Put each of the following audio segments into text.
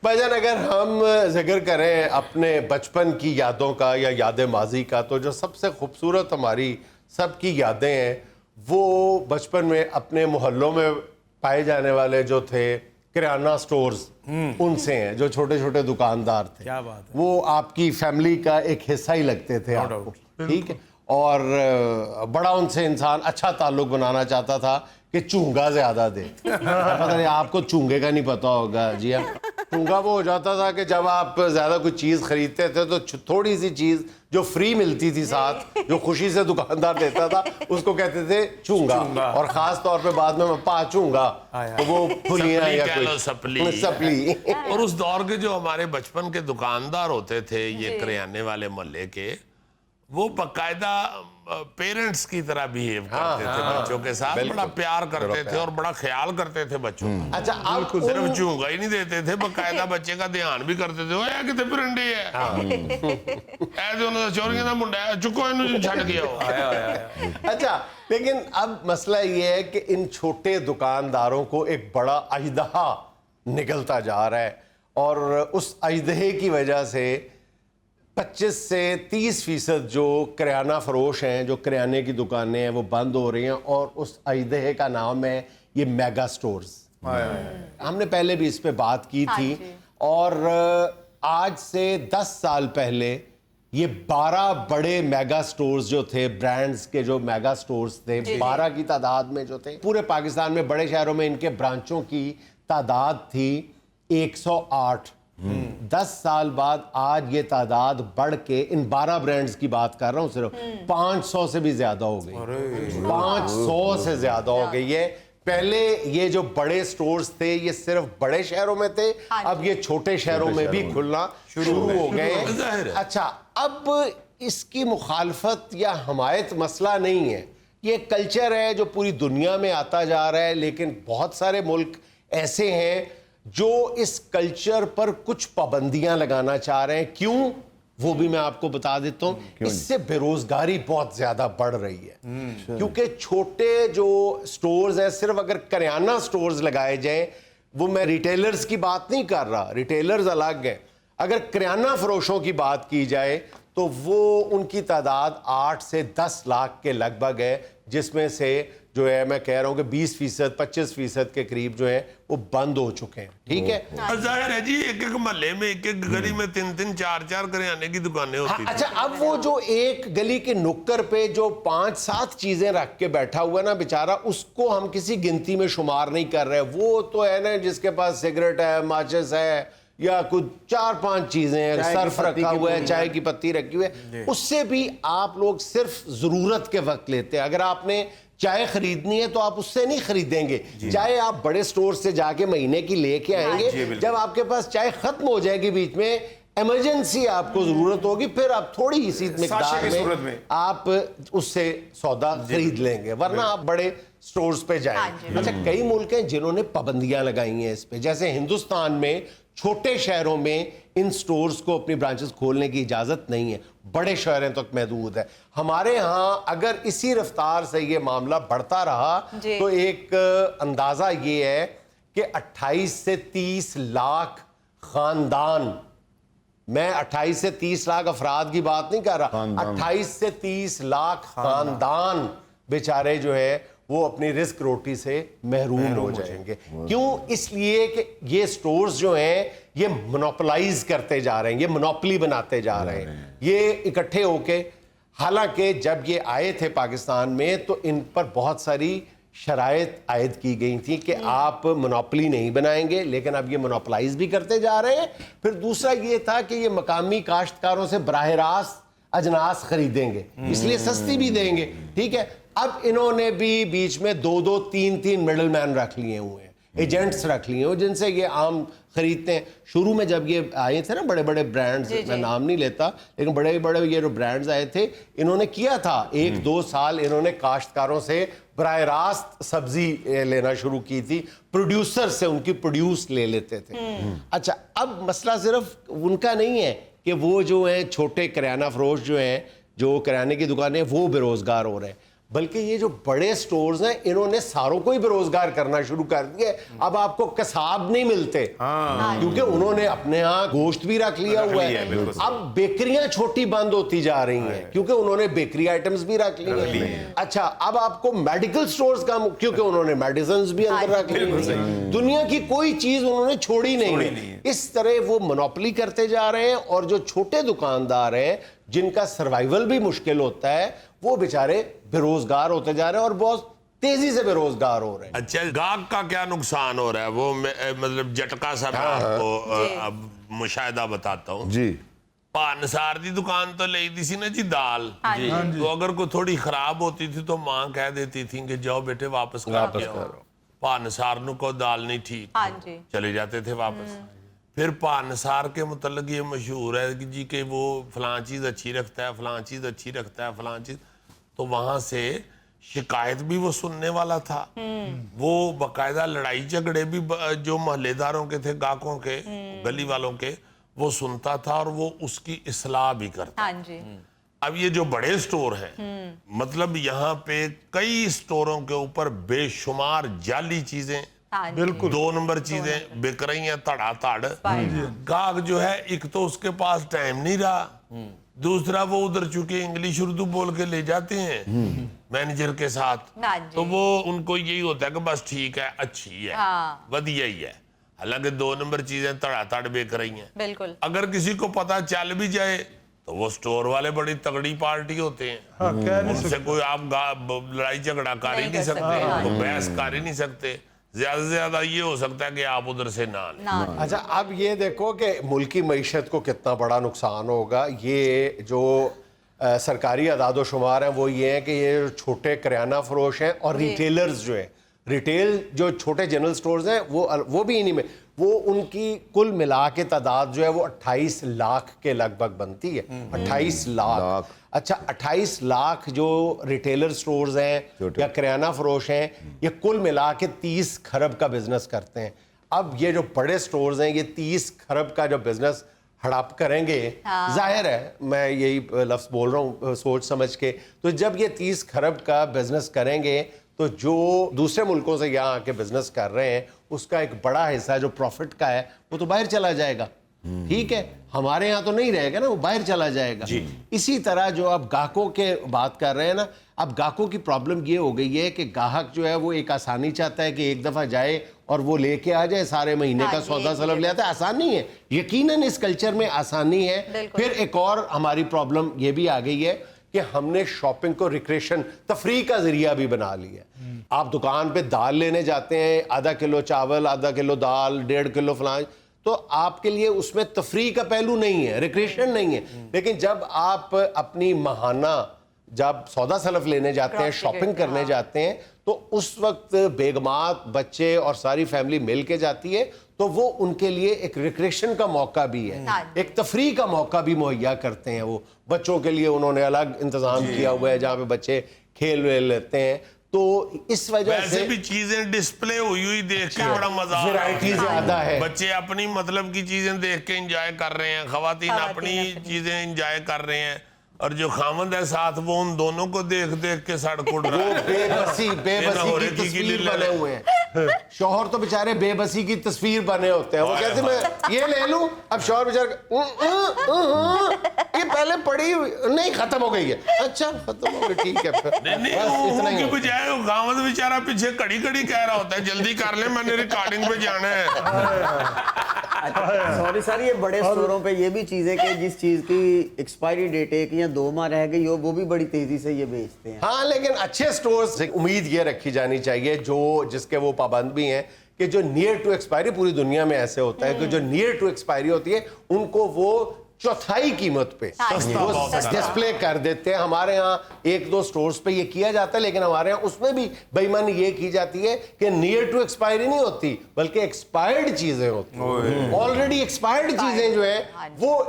بھائیجان اگر ہم ذکر کریں اپنے بچپن کی یادوں کا یا یاد ماضی کا تو جو سب سے خوبصورت ہماری سب کی یادیں ہیں وہ بچپن میں اپنے محلوں میں پائے جانے والے جو تھے کریانہ سٹورز ان سے ہیں، جو چھوٹے چھوٹے دکاندار تھے. کیا بات ہے. وہ آپ کی فیملی کا ایک حصہ ہی لگتے تھے آپ کو، ٹھیک ہے. اور بڑا ان سے انسان اچھا تعلق بنانا چاہتا تھا کہ چونگا زیادہ دے. پتہ نہیں آپ کو چونگے کا نہیں پتا ہوگا جی. چونگا وہ ہو جاتا تھا کہ جب آپ زیادہ کوئی چیز خریدتے تھے تو تھوڑی سی چیز جو فری ملتی تھی ساتھ، جو خوشی سے دکاندار دیتا تھا، اس کو کہتے تھے چونگا. اور خاص طور پہ بعد میں پا چونگا تو وہ پھلیاں یا کوئی سپلی. اور اس دور کے جو ہمارے بچپن کے دکاندار ہوتے تھے یہ کریانے والے محلے کے، وہ باقاعدہ پیرنٹس کی طرح بیہیو کرتے تھے بچوں کے ساتھ، بڑا پیار کرتے تھے اور بڑا خیال کرتے تھے بچوں کا. اچھا آپ صرف چونگا ہی نہیں دیتے تھے، باقاعدہ بچے کا دھیان بھی کرتے تھے. اے کتے پرنڈے ہے ایسے انہوں نے چوریاں دا منڈا ہے، چکو انہوں چھڑ گیا ہو. اچھا لیکن اب مسئلہ یہ ہے کہ ان چھوٹے دکانداروں کو ایک بڑا اژدہا نکلتا جا رہا ہے، اور اس اژدہے کی وجہ سے 25 سے 30% جو کریانہ فروش ہیں، جو کریانے کی دکانیں ہیں، وہ بند ہو رہی ہیں. اور اس اژدہے کا نام ہے یہ میگا سٹورز. ہم نے پہلے بھی اس پہ بات کی تھی، اور آج سے 10 سال پہلے یہ 12 بڑے میگا سٹورز جو تھے، برانڈز کے جو میگا سٹورز تھے، 12 کی تعداد میں جو تھے، پورے پاکستان میں بڑے شہروں میں ان کے برانچوں کی تعداد تھی 108. 10 سال بعد آج یہ تعداد بڑھ کے ان 12 برانڈز کی بات کر رہا ہوں، صرف 500 سے بھی زیادہ ہو گئی. 500 سے زیادہ ہو گئی ہے. پہلے یہ جو بڑے سٹورز تھے یہ صرف بڑے شہروں میں تھے، اب یہ چھوٹے شہروں میں بھی کھلنا شروع ہو گئے. اچھا اب اس کی مخالفت یا حمایت مسئلہ نہیں ہے، یہ کلچر ہے جو پوری دنیا میں آتا جا رہا ہے. لیکن بہت سارے ملک ایسے ہیں جو اس کلچر پر کچھ پابندیاں لگانا چاہ رہے ہیں. کیوں؟ وہ بھی میں آپ کو بتا دیتا ہوں. اس سے بے روزگاری بہت زیادہ بڑھ رہی ہے، کیونکہ چھوٹے جو سٹورز ہیں، صرف اگر کریانہ سٹورز لگائے جائیں، وہ میں ریٹیلرز کی بات نہیں کر رہا، ریٹیلرز الگ ہیں. اگر کریانہ فروشوں کی بات کی جائے تو وہ ان کی تعداد 8 سے 10 لاکھ کے لگ بھگ ہے، جس میں سے جو ہے میں کہہ رہا ہوں کہ 20%، 25% کے قریب جو ہے وہ بند ہو چکے ہیں. ٹھیک ہے. ظاہر ہے جی ایک ایک محلے میں، ایک ایک گلی میں 3 4 کریانے کی دکانیں ہوتی تھیں. اچھا اب وہ جو ایک گلی کے نکر پہ جو 5-7 چیزیں رکھ کے بیٹھا ہوا نا بیچارہ، اس کو ہم کسی گنتی میں شمار نہیں کر رہے. وہ تو ہے نا جس کے پاس سگریٹ ہے، ماچس ہے، یا کچھ 4-5 چیزیں ہیں، صرف رکھا ہوا ہے، چائے کی پتی رکھی ہوئی ہے، اس سے بھی آپ لوگ صرف ضرورت کے وقت لیتے ہیں. اگر آپ نے چائے خریدنی ہے تو آپ اس سے نہیں خریدیں گے. چائے آپ بڑے سٹور سے جا کے مہینے کی لے کے آئیں گے. جب آپ کے پاس چائے ختم ہو جائے گی، بیچ میں ایمرجنسی آپ کو ضرورت ہوگی، پھر آپ تھوڑی سی مقدار میں آپ اس سے سودا خرید لیں گے، ورنہ آپ بڑے سٹورز پہ جائیں. اچھا کئی ملک ہیں جنہوں نے پابندیاں لگائی ہیں اس پہ، جیسے ہندوستان میں چھوٹے شہروں میں ان سٹورز کو اپنی برانچز کھولنے کی اجازت نہیں ہے، بڑے شہروں تک محدود ہے. ہمارے ہاں اگر اسی رفتار سے یہ معاملہ بڑھتا رہا تو ایک اندازہ یہ ہے کہ 28 سے 30 لاکھ خاندان، میں 28 سے 30 لاکھ افراد کی بات نہیں کر رہا، 28 سے 30 لاکھ خاندان بیچارے جو ہے وہ اپنی رزق روٹی سے محروم ہو جائیں گے. کیوں؟ اس لیے کہ یہ سٹورز جو ہیں یہ مونوپلائز کرتے جا رہے ہیں، یہ مونوپلی بناتے جا رہے ہیں یہ اکٹھے ہو کے. حالانکہ جب یہ آئے تھے پاکستان میں تو ان پر بہت ساری شرائط عائد کی گئی تھی کہ آپ مونوپلی نہیں بنائیں گے، لیکن اب یہ مونوپلائز بھی کرتے جا رہے ہیں. پھر دوسرا یہ تھا کہ یہ مقامی کاشتکاروں سے براہ راست اجناس خریدیں گے، اس لیے سستی بھی دیں گے. ٹھیک ہے. اب انہوں نے بھی بیچ میں 2-2 3-3 مڈل مین رکھ لیے ہوئے ہیں، ایجنٹس رکھ لیے ہوئے جن سے یہ عام خریدتے ہیں. شروع میں جب یہ آئے تھے نا بڑے بڑے برانڈز، میں نام نہیں لیتا لیکن بڑے بڑے یہ جو برانڈز آئے تھے، انہوں نے کیا تھا 1-2 سال انہوں نے کاشتکاروں سے براہ راست سبزی لینا شروع کی تھی، پروڈیوسر سے ان کی پروڈیوس لے لیتے تھے. اچھا اب مسئلہ صرف ان کا نہیں ہے کہ وہ جو ہیں چھوٹے کریانہ فروش جو ہیں، جو کریانے کی دکانیں، وہ بے روزگار ہو رہے ہیں. بلکہ یہ جو بڑے سٹورز ہیں انہوں نے ساروں کو ہی بے روزگار کرنا شروع کر دیا. اب آپ کو قصاب نہیں ملتے کیونکہ انہوں نے اپنے ہاں گوشت بھی رکھ لیا ہوا ہے. اب بیکریاں چھوٹی بند ہوتی جا رہی ہیں کیونکہ انہوں نے بیکری آئٹمز بھی رکھ لی ہیں. اچھا اب آپ کو میڈیکل سٹورز کا کیونکہ انہوں نے میڈیسنز بھی اندر رکھ لی ہیں. دنیا کی کوئی چیز انہوں نے چھوڑی نہیں ہے. اس طرح وہ منوپلی کرتے جا رہے ہیں اور جو چھوٹے دکاندار ہیں جن کا سروائیول بھی مشکل ہوتا ہے وہ بیچارے بے روزگار ہوتے جا رہے ہیں اور بہت تیزی سے بے روزگار ہو رہے ہیں. اچھا گاہک کا کیا نقصان ہو رہا ہے وہ مطلب جھٹکا سا میں آپ کو اب مشاہدہ بتاتا ہوں. جی پانسار دی دکان تو لئی دی سی نا جی دال, تو اگر کوئی تھوڑی خراب ہوتی تھی تو ماں کہہ دیتی تھی کہ جاؤ بیٹے واپس کر کے آؤ. پانسار نو کو دال نہیں ٹھیک, چلے جاتے تھے واپس. پھر پانسار کے متعلق یہ مشہور ہے کہ جی کہ وہ فلاں چیز اچھی رکھتا ہے, فلاں چیز اچھی رکھتا ہے, فلاں چیز. تو وہاں سے شکایت بھی وہ سننے والا تھا, وہ باقاعدہ لڑائی جھگڑے بھی جو محلے داروں کے تھے, گاہکوں کے, گلی والوں کے, وہ سنتا تھا اور وہ اس کی اصلاح بھی کرتا. اب یہ جو بڑے سٹور ہیں مطلب یہاں پہ کئی سٹوروں کے اوپر بے شمار جعلی چیزیں, بالکل 2 نمبر چیزیں بک رہی ہیں تڑا تڑ. گاہک جو ہے ایک تو اس کے پاس ٹائم نہیں رہا, دوسرا وہ ادھر چونکہ انگلش اردو بول کے لے جاتے ہیں مینیجر کے ساتھ, تو وہ ان کو یہی ہوتا ہے کہ بس ٹھیک ہے, اچھی ہے, ودیا ہی ہے. حالانکہ 2 نمبر چیزیں تڑا تڑ بیک رہی ہیں. اگر کسی کو پتا چل بھی جائے تو وہ سٹور والے بڑی تگڑی پارٹی ہوتے ہیں, ان سے کوئی آپ لڑائی جھگڑا کر ہی نہیں سکتے, بحث کر ہی نہیں سکتے. زیادہ سے زیادہ یہ ہو سکتا ہے کہ آپ ادھر سے نہ لیں. اچھا اب یہ دیکھو کہ ملکی معیشت کو کتنا بڑا نقصان ہوگا. یہ جو سرکاری اعداد و شمار ہیں وہ یہ ہیں کہ یہ چھوٹے کریانہ فروش ہیں اور ریٹیلرز جو ہیں, ریٹیل جو چھوٹے جنرل سٹورز ہیں وہ بھی انہی میں, وہ ان کی کل ملا کے تعداد جو ہے وہ 28 لاکھ کے لگ بھگ بنتی ہے. 28 لاکھ. اچھا 28 لاکھ جو ریٹیلر سٹورز ہیں یا کریانہ فروش ہیں یہ کل ملا کے 30 کھرب کا بزنس کرتے ہیں. اب یہ جو بڑے سٹورز ہیں یہ 30 کھرب کا جو بزنس ہڑپ کریں گے, ظاہر ہے میں یہی لفظ بول رہا ہوں سوچ سمجھ کے, تو جب یہ 30 کھرب کا بزنس کریں گے تو جو دوسرے ملکوں سے یہاں آ کے بزنس کر رہے ہیں اس کا ایک بڑا حصہ جو پروفٹ کا ہے وہ تو باہر چلا جائے گا. ٹھیک ہے, ہمارے یہاں تو نہیں رہے گا نا, وہ باہر چلا جائے گا. اسی طرح جو اب گاہکوں کے بات کر رہے ہیں نا, اب گاہکوں کی پرابلم یہ ہو گئی ہے کہ گاہک جو ہے وہ ایک آسانی چاہتا ہے کہ ایک دفعہ جائے اور وہ لے کے آ جائے, سارے مہینے کا سودا سلب لے آتا ہے. آسان نہیں ہے, یقیناً اس کلچر میں آسانی ہے. پھر ایک اور ہماری پرابلم یہ بھی آ گئی ہے کہ ہم نے شاپنگ کو ریکریشن تفریح کا ذریعہ بھی بنا لیا ہے. آپ دکان پہ دال لینے جاتے ہیں, آدھا کلو چاول, آدھا کلو دال, 1.5 کلو فلان, تو آپ کے لیے اس میں تفریح کا پہلو نہیں ہے, ریکریشن نہیں ہے. لیکن جب آپ اپنی ماہانہ جب سودا سلف لینے جاتے ہیں, شاپنگ کرنے جاتے ہیں, تو اس وقت بیگمات, بچے اور ساری فیملی مل کے جاتی ہے, تو وہ ان کے لیے ایک ریکریشن کا موقع بھی ہے, ایک تفریح کا موقع بھی مہیا کرتے ہیں. وہ بچوں کے لیے انہوں نے الگ انتظام کیا ہوا ہے جہاں پہ بچے کھیل ویل لیتے ہیں. تو اس وجہ سے بھی چیزیں ڈسپلے ہوئی دیکھ کے بڑا مزہ آ رہا ویرائٹی زیادہ ہے. بچے اپنی مطلب کی چیزیں دیکھ کے انجوائے کر رہے ہیں, خواتین اپنی چیزیں انجوائے کر رہے ہیں, اور جو خاوند ہے ساتھ وہ ان دونوں کو دیکھ دیکھ کے سڑ کڑ رہا ہے. بے بسی کی تصویر بنے ہوئے ہیں. شوہر تو بیچارے بے بسی کی تصویر بنے ہوتے ہیں, وہ کہتے ہیں میں یہ لے لوں, اب شوہر بیچارہ یہ پہلے پڑی نہیں, ختم ہو گئی ہے. اچھا ختم ہو گئی, ٹھیک ہے. اتنا ہی بجائے خاوند بیچارہ پیچھے کڑی کڑی کہہ رہا ہوتا ہے جلدی کر لیں میں نے ریکارڈنگ پہ جانا ہے. سوری سر, یہ بڑے سٹوروں پہ یہ بھی چیز ہے کہ جس چیز کی ایکسپائری ڈیٹ 1 یا 2 ماہ رہ گئی ہو وہ بھی بڑی تیزی سے یہ بیچتے ہیں. ہاں لیکن اچھے سٹورز سے امید یہ رکھی جانی چاہیے جو جس کے وہ پابند بھی ہیں کہ جو نیئر ٹو ایکسپائری, پوری دنیا میں ایسے ہوتا ہے کہ جو نیئر ٹو ایکسپائری ہوتی ہے ان کو وہ 1/4 قیمت پہ ڈسپلے کر دیتے ہیں. ہمارے ہاں 1-2 سٹورز پہ یہ کیا جاتا ہے, لیکن ہمارے ہاں اس میں بھی بے ایمانی یہ کی جاتی ہے کہ نیئر ٹو ایکسپائری نہیں ہوتی بلکہ ایکسپائرڈ چیزیں ہوتی ہیں. آلریڈی ایکسپائرڈ چیزیں جو ہیں وہ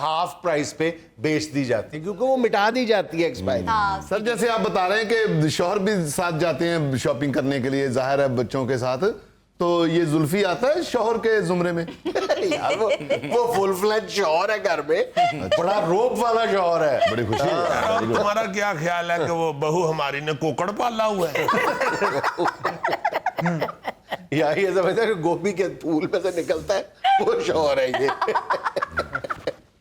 ہاف پرائس پہ بیچ دی جاتی ہے کیونکہ وہ مٹا دی جاتی ہے ایکسپائری. سر جیسے آپ بتا رہے ہیں کہ شوہر بھی ساتھ جاتے ہیں شاپنگ کرنے کے لیے, ظاہر ہے بچوں کے ساتھ, تو یہ زلفی آتا ہے شوہر کے زمرے میں؟ یار وہ فل فلیج شوہر ہے گھر میں, بڑا روپ والا شوہر ہے. بڑی خوشی ہے. اور تمہارا کیا خیال ہے کہ وہ بہو ہماری نے کوکڑ پالا ہوا ہے؟ یا یہ سمجھتا ہے کہ گوبھی کے پھول میں سے نکلتا ہے وہ شوہر ہے یہ.